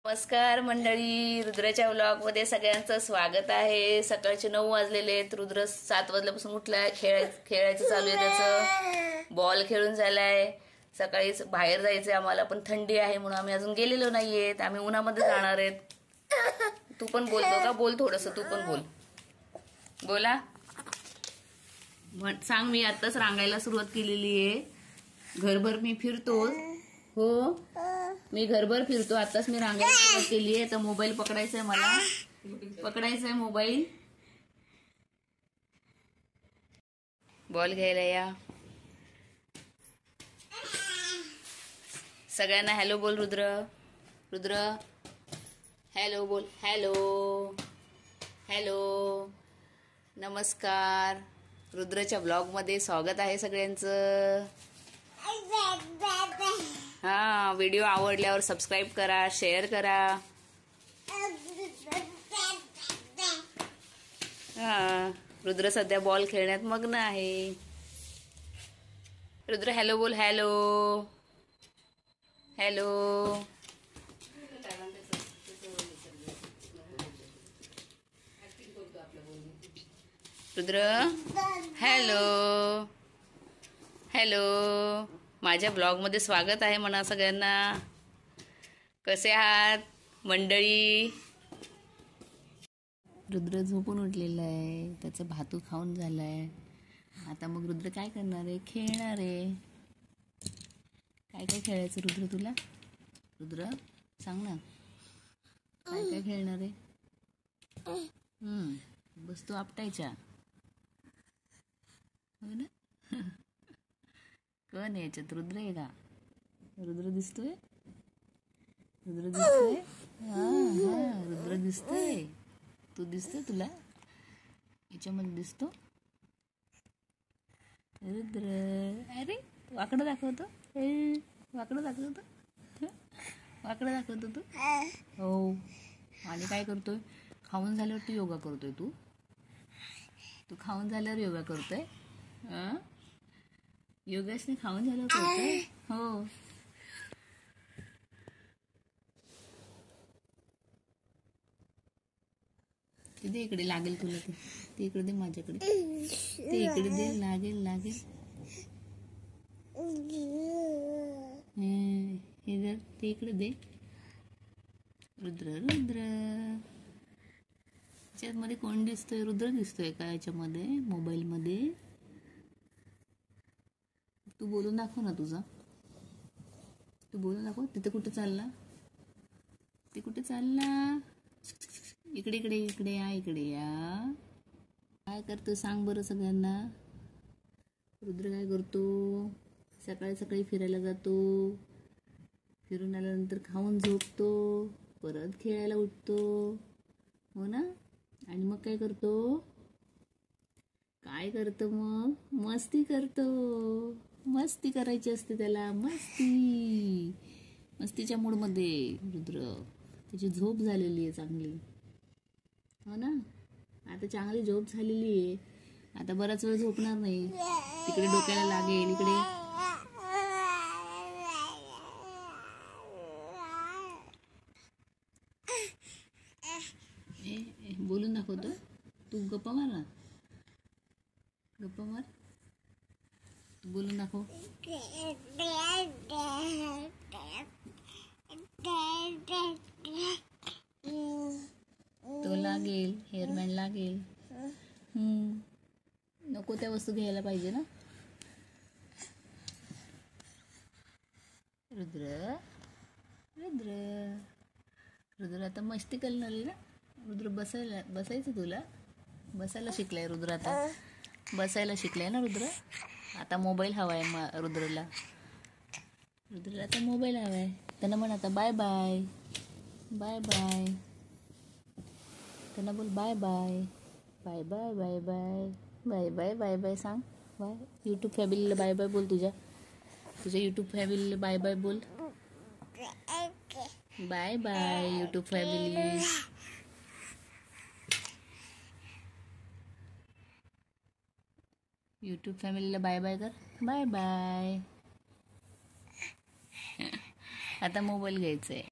नमस्कार मंडळी, रुद्राच्या व्लॉग मध्ये सगळ्यांचं स्वागत आहे। सकाळचे 9 वाजलेले आहेत। रुद्र 7 वाजल्यापासून उठलाय, खेळायचं चालू आहे त्याचं। बॉल खेळून झालाय। सकाळीच बाहेर जायचंय आम्हाला, पण थंडी आहे म्हणून आम्ही अजून गेलेलो नाहीयेत। आम्ही उन्हामध्ये जाणार आहेत। तू पण बोलतो का? बोल थोडस, तू पण बोल। बोला, सांग। मी आताच रांगायला सुरुवात केलेली आहे। घरभर मी फिरतो। हो, मी घरभर फिरतो। आताच मी रांगायला सुरुवात केली आहे। तर मोबाईल पकडायचा आहे मला, पकडायचा आहे मोबाईल। बॉल घ्यायला या। सगळ्यांना हॅलो बोल। रुद्र, रुद्र हॅलो बोल। हॅलो, हॅलो, नमस्कार। रुद्रच्या ब्लॉग मध्ये स्वागत आहे सगळ्यांचं। हा, व्हिडिओ आवडल्यावर सबस्क्राईब करा, शेअर करा। हा, रुद्र सध्या बॉल खेळण्यात मग्न आहे। रुद्र हॅलो बोल। Hello, hello, Rudra hello, hello. माझ्या ब्लॉग मध्ये स्वागत आहे म्हणा सगळ्यांना। कसे आहात मंडळी? रुद्र झोपून उठलेला आहे, त्याचं भातू खाऊन झालाय। आता मग रुद्र काय करणार आहे? खेळणार आहे। काय काय खेळायचं रुद्र तुला? रुद्र सांग ना, काय काय खेळणार आहे? बस तू आपटायच्या, हो ना? कोण याच्यात? रुद्र आहे का? रुद्र दिसतोय? रुद्र दिसतोय? हा, रुद्र दिसतोय। तू दिसतोय? तुला याच्यामध्ये दिसतो रुद्र? अरे, वाकडं दाखवतो, वाकडं दाखवतो, वाकडं दाखवतो तू। हो, आणि काय करतोय? खाऊन झाल्यावर तू योगा करतोय। तू खाऊन झाल्यावर योगा करतोय। योगासने खाऊन झाल्यावर करतोय। हो, दे इकडे, लागेल तुला ते इकडे दे माझ्याकडे, ते इकडे दे, लागेल लागेल। हे जर ते इकडे दे। रुद्र, रुद्र याच्यामध्ये कोण दिसतोय? रुद्र दिसतोय का याच्यामध्ये? मोबाईल मध्ये तू बोलून दाखव ना तुझा, तू बोलून दाखव। तिथे कुठे चालला? ते कुठे चालला? इकडे इकडे इकडे या, इकडे या। काय करतो सांग बरं सगळ्यांना? रुद्र काय करतो? सकाळी सकाळी फिरायला जातो, फिरून आल्यानंतर खाऊन झोपतो, परत खेळायला उठतो, हो ना? आणि मग काय करतो? काय करतो मग? मस्ती करतो। मस्ती करायची असते त्याला, मस्ती। मस्तीच्या मूड मध्ये रुद्र, त्याची झोप झालेली आहे चांगली, हो ना? आता चांगली झोप झालेली आहे। आता बराच वेळ झोपणार नाही, तिकडे डोक्याला लागेल, इकडे बोलून दाखवतो। तू गप्पा मार ना, गप्पा मार, तू बोलून दाखव। तो लागेल, हेअरबँड लागेल। नको त्या वस्तू घ्यायला पाहिजे ना। रुद्र, रुद्र, रुद्र आता मस्ती करणार आहे ना। रुद्र बसायचं तुला, बसायला शिकलाय रुद्र। आता बसायला शिकलाय ना रुद्र। आता मोबाईल हवाय रुद्रला, रुद्रला आता मोबाईल हवाय। त्यांना म्हण आता बाय बाय, बाय बाय। त्यांना बोल bye bye, bye bye, bye bye, bye bye, bye bye सांग। बाय यूट्यूब फॅमिलीला बाय बाय बोल। तुझ्या यूट्यूब फॅमिलीला बाय बाय बोल। Bye bye YouTube family. YouTube फॅमिलीला बाय बाय कर, बाय बाय। आता मोबाईल घ्यायचा आहे।